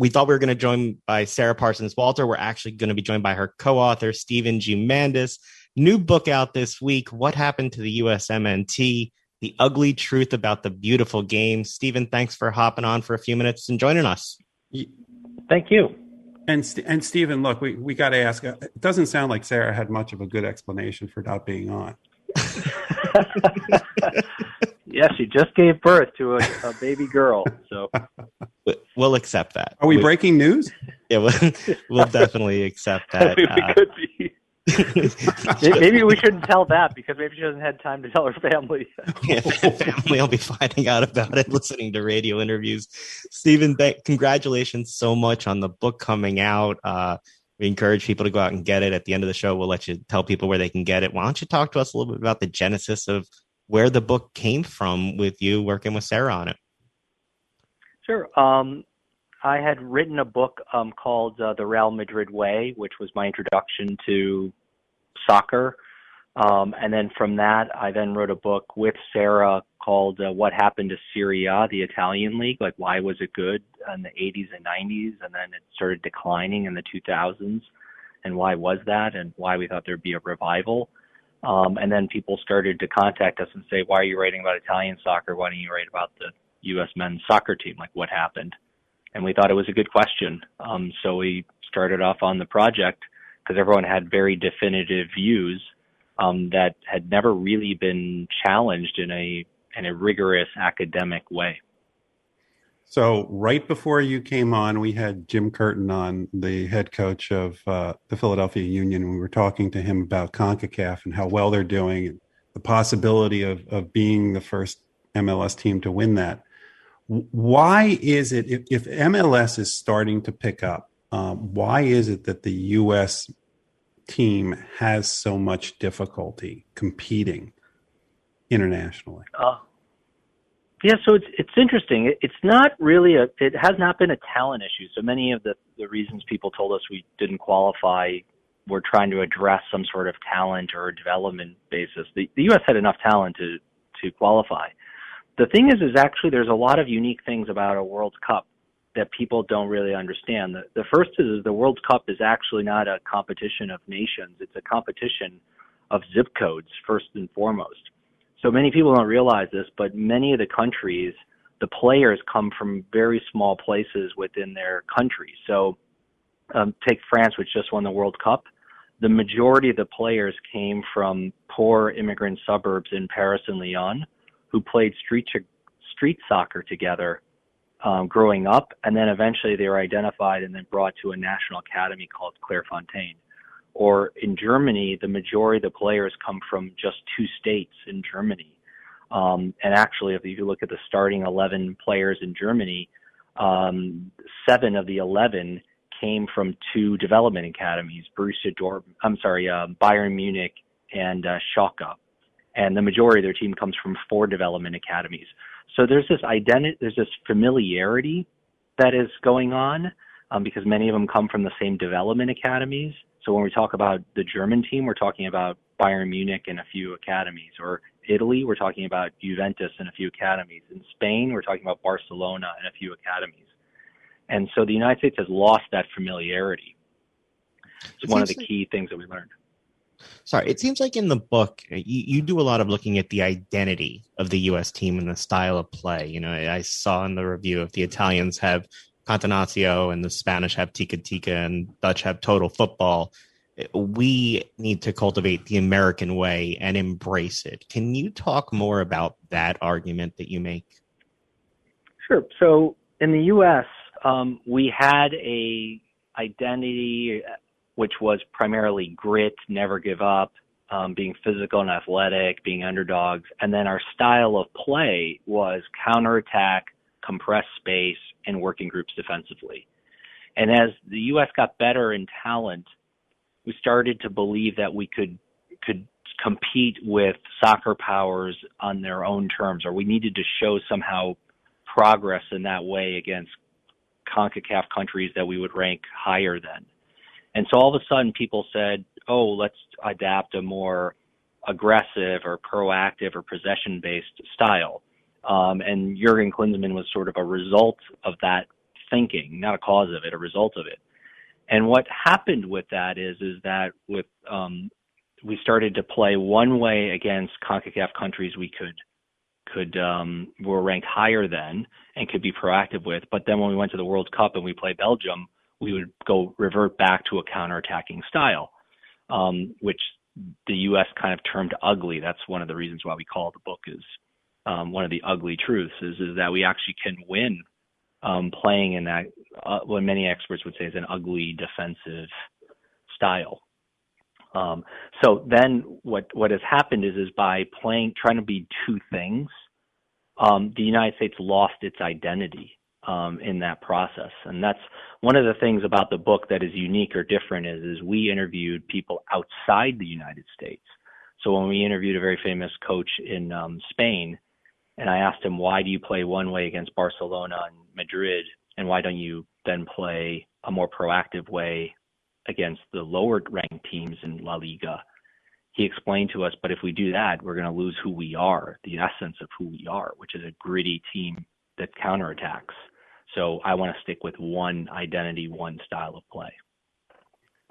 we thought we were going to join by Sarah Parsons Walter. We're actually going to be joined by her co-author, Stephen G. Mandis. New book out this week, What Happened to the USMNT? The Ugly Truth About the Beautiful Game. Stephen, thanks for hopping on for a few minutes and joining us. Thank you. And Stephen, look, we got to ask, it doesn't sound like Sarah had much of a good explanation for not being on. Yeah, she just gave birth to a baby girl, so we'll accept that. Are we breaking news? Yeah, we'll definitely accept that. We could be. Maybe we shouldn't tell that because maybe she hasn't had time to tell her family. Yeah, family will be finding out about it, listening to radio interviews. Stephen, congratulations so much on the book coming out. We encourage people to go out and get it. At the end of the show, we'll let you tell people where they can get it. Why don't you talk to us a little bit about the genesis of where the book came from with you working with Sarah on it? Sure. I had written a book called The Real Madrid Way, which was my introduction to soccer. And then from that, I then wrote a book with Sarah called What Happened to Serie A, the Italian league, like why was it good in the 80s and 90s, and then it started declining in the 2000s, and why was that, and why we thought there'd be a revival. And then people started to contact us and say, why are you writing about Italian soccer? Why don't you write about the U.S. men's soccer team? Like, what happened? And we thought it was a good question. So we started off on the project because everyone had very definitive views that had never really been challenged in a rigorous academic way. So right before you came on, we had Jim Curtin on, the head coach of the Philadelphia Union. We were talking to him about CONCACAF and how well they're doing and the possibility of being the first MLS team to win that. Why is it, if MLS is starting to pick up, why is it that the U.S. team has so much difficulty competing internationally? Yeah, so it's interesting. It's not really it has not been a talent issue. So many of the reasons people told us we didn't qualify were trying to address some sort of talent or development basis. The U.S. had enough talent to qualify. The thing is actually there's a lot of unique things about a World Cup that people don't really understand. The first is the World Cup is actually not a competition of nations. It's a competition of zip codes, first and foremost. So many people don't realize this, but many of the countries, the players come from very small places within their country. So take France, which just won the World Cup. The majority of the players came from poor immigrant suburbs in Paris and Lyon who played street soccer together growing up, and then eventually they were identified and then brought to a national academy called Clairefontaine. Or in Germany, the majority of the players come from just 2 states in Germany. And actually, if you look at the starting 11 players in Germany, 7 of the 11 came from 2 development academies, Bayern Munich and Schalke. And the majority of their team comes from 4 development academies. So there's this there's this familiarity that is going on because many of them come from the same development academies. So when we talk about the German team, we're talking about Bayern Munich and a few academies. Or Italy, we're talking about Juventus and a few academies. In Spain, we're talking about Barcelona and a few academies. And so the United States has lost that familiarity. It's one of the key things that we learned. Sorry, it seems like in the book, you do a lot of looking at the identity of the U.S. team and the style of play. You know, I saw in the review if the Italians have Catenaccio and the Spanish have Tika Tika and Dutch have total football. We need to cultivate the American way and embrace it. Can you talk more about that argument that you make? Sure. So in the U.S., we had a identity which was primarily grit, never give up, being physical and athletic, being underdogs. And then our style of play was counterattack, compress space, and working groups defensively. And as the U.S. got better in talent, we started to believe that we could compete with soccer powers on their own terms, or we needed to show somehow progress in that way against CONCACAF countries that we would rank higher than. And so all of a sudden people said, oh, let's adapt a more aggressive or proactive or possession-based style. And Jurgen Klinsmann was sort of a result of that thinking, not a cause of it, a result of it. And what happened with that is that with we started to play one way against CONCACAF countries we were ranked higher than and could be proactive with. But then when we went to the World Cup and we played Belgium, we would revert back to a counterattacking style, which the U.S. kind of termed ugly. That's one of the reasons why we call the book is one of the ugly truths is that we actually can win playing in that what many experts would say is an ugly defensive style. So then what has happened is by trying to be two things, the United States lost its identity in that process. And that's one of the things about the book that is unique or different is we interviewed people outside the United States. So when we interviewed a very famous coach in Spain, and I asked him, why do you play one way against Barcelona and Madrid, and why don't you then play a more proactive way against the lower ranked teams in La Liga? He explained to us, but if we do that, we're going to lose who we are, the essence of who we are, which is a gritty team that counterattacks. So I want to stick with one identity, one style of play.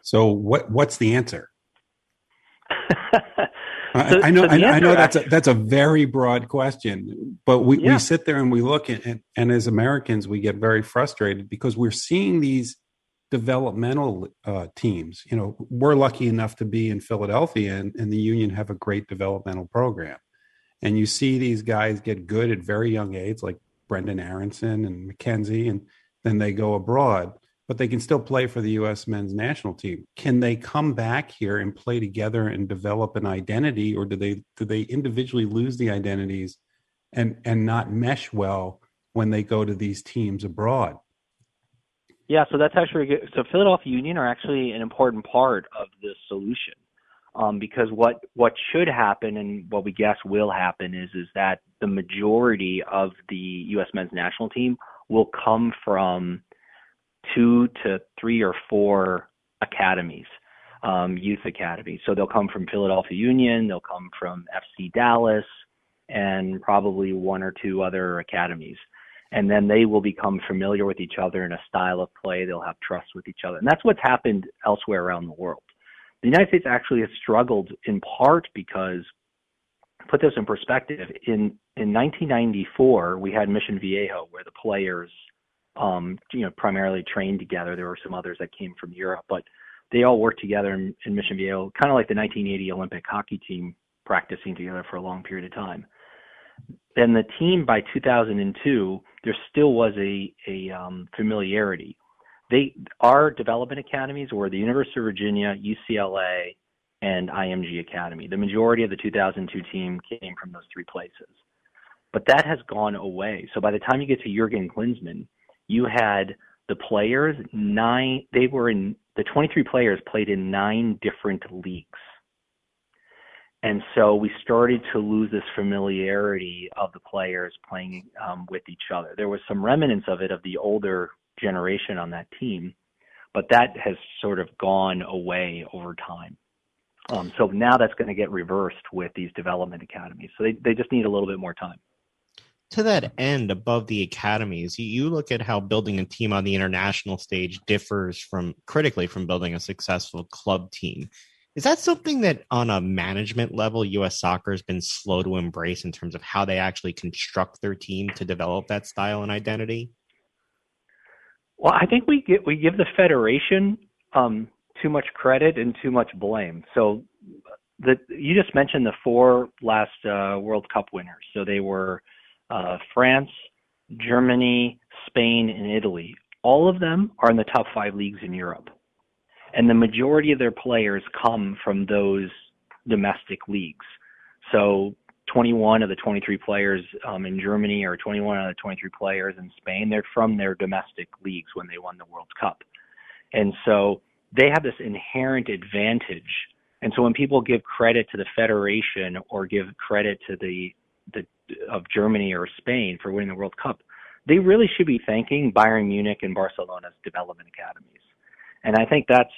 So what's the answer? I know that's a very broad question, but we sit there and we look at it, and as Americans, we get very frustrated because we're seeing these developmental teams. You know, we're lucky enough to be in Philadelphia, and the Union have a great developmental program. And you see these guys get good at very young age, like Brendan Aronson and McKenzie, and then they go abroad, but they can still play for the U.S. men's national team. Can they come back here and play together and develop an identity, or do they individually lose the identities and not mesh well when they go to these teams abroad? Yeah, so that's actually good. So Philadelphia Union are actually an important part of the solution, because what should happen and what we guess will happen is that the majority of the U.S. men's national team will come from 2 to 3 or 4 academies, youth academies. So they'll come from Philadelphia Union, they'll come from FC Dallas, and probably 1 or 2 other academies. And then they will become familiar with each other in a style of play. They'll have trust with each other. And that's what's happened elsewhere around the world. The United States actually has struggled in part because, put this in perspective, in 1994, we had Mission Viejo, where the players primarily trained together. There were some others that came from Europe, but they all worked together in Mission Viejo, kind of like the 1980 Olympic hockey team practicing together for a long period of time. Then the team by 2002, there still was a familiarity. Our development academies were the University of Virginia, UCLA, and IMG Academy. The majority of the 2002 team came from those 3 places. But that has gone away. So by the time you get to Jurgen Klinsmann, you had the players, the 23 players played in 9 different leagues. And so we started to lose this familiarity of the players playing with each other. There was some remnants of it of the older generation on that team, but that has sort of gone away over time. So now that's going to get reversed with these development academies. So they just need a little bit more time. To that end, above the academies, you look at how building a team on the international stage differs critically from building a successful club team. Is that something that on a management level, U.S. soccer has been slow to embrace in terms of how they actually construct their team to develop that style and identity? Well, I think we give the federation too much credit and too much blame. So you just mentioned the 4 last World Cup winners. So they were France, Germany, Spain, and Italy. All of them are in the top 5 leagues in Europe. And the majority of their players come from those domestic leagues. So 21 of the 23 players in Germany or 21 of the 23 players in Spain, they're from their domestic leagues when they won the World Cup. And so they have this inherent advantage. And so when people give credit to the federation or give credit to of Germany or Spain for winning the World Cup, they really should be thanking Bayern Munich and Barcelona's development academies. And I think that's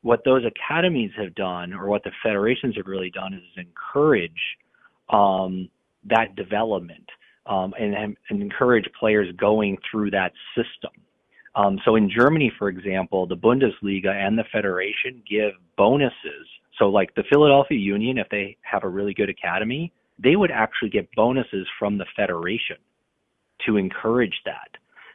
what those academies have done, or what the federations have really done, is encourage that development and encourage players going through that system. So in Germany, for example, the Bundesliga and the Federation give bonuses. So like the Philadelphia Union, if they have a really good academy, they would actually get bonuses from the Federation to encourage that.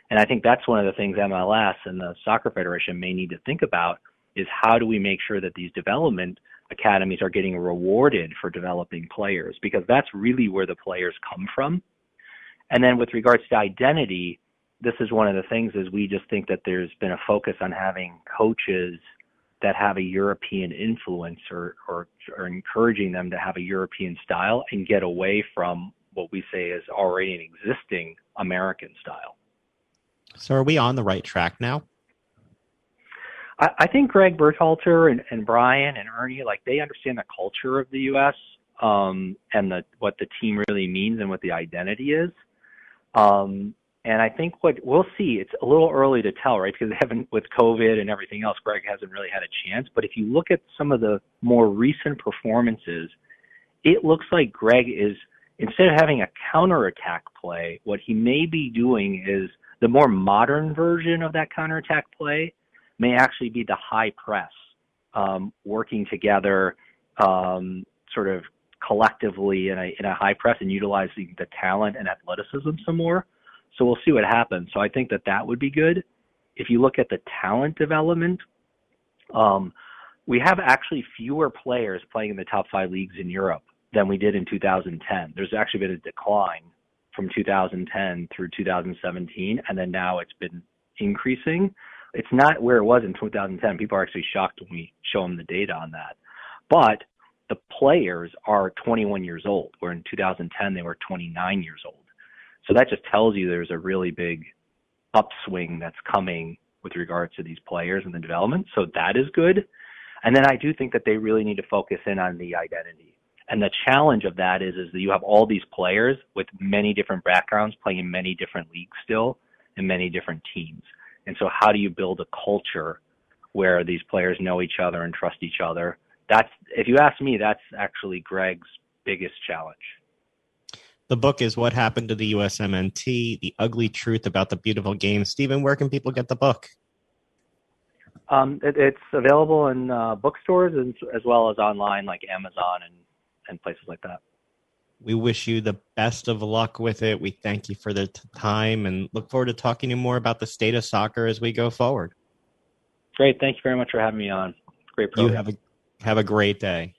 And I think that's one of the things MLS and the Soccer Federation may need to think about is how do we make sure that these development academies are getting rewarded for developing players, because that's really where the players come from. And then with regards to identity, this is one of the things is we just think that there's been a focus on having coaches that have a European influence or encouraging them to have a European style and get away from what we say is already an existing American style. So are we on the right track now? I think Greg Berhalter and Brian and Ernie, like they understand the culture of the U.S. And what the team really means and what the identity is. And I think what we'll see, it's a little early to tell, right? Because they haven't, with COVID and everything else, Greg hasn't really had a chance. But if you look at some of the more recent performances, it looks like Greg is, instead of having a counterattack play, what he may be doing is the more modern version of that counterattack play may actually be the high press, working together sort of collectively in a high press and utilizing the talent and athleticism some more. So we'll see what happens. So I think that would be good. If you look at the talent development, we have actually fewer players playing in the top 5 leagues in Europe than we did in 2010. There's actually been a decline from 2010 through 2017, and then now it's been increasing. It's not where it was in 2010. People are actually shocked when we show them the data on that. But the players are 21 years old, where in 2010 they were 29 years old. So that just tells you there's a really big upswing that's coming with regards to these players and the development. So that is good. And then I do think that they really need to focus in on the identity. And the challenge of that is that you have all these players with many different backgrounds playing in many different leagues still and many different teams. And so how do you build a culture where these players know each other and trust each other? That's, if you ask me, that's actually Greg's biggest challenge. The book is What Happened to the USMNT, The Ugly Truth About the Beautiful Game. Stephen, where can people get the book? It's available in bookstores as well as online like Amazon and places like that. We wish you the best of luck with it. We thank you for the time and look forward to talking to you more about the state of soccer as we go forward. Great. Thank you very much for having me on. Great program. You have a great day.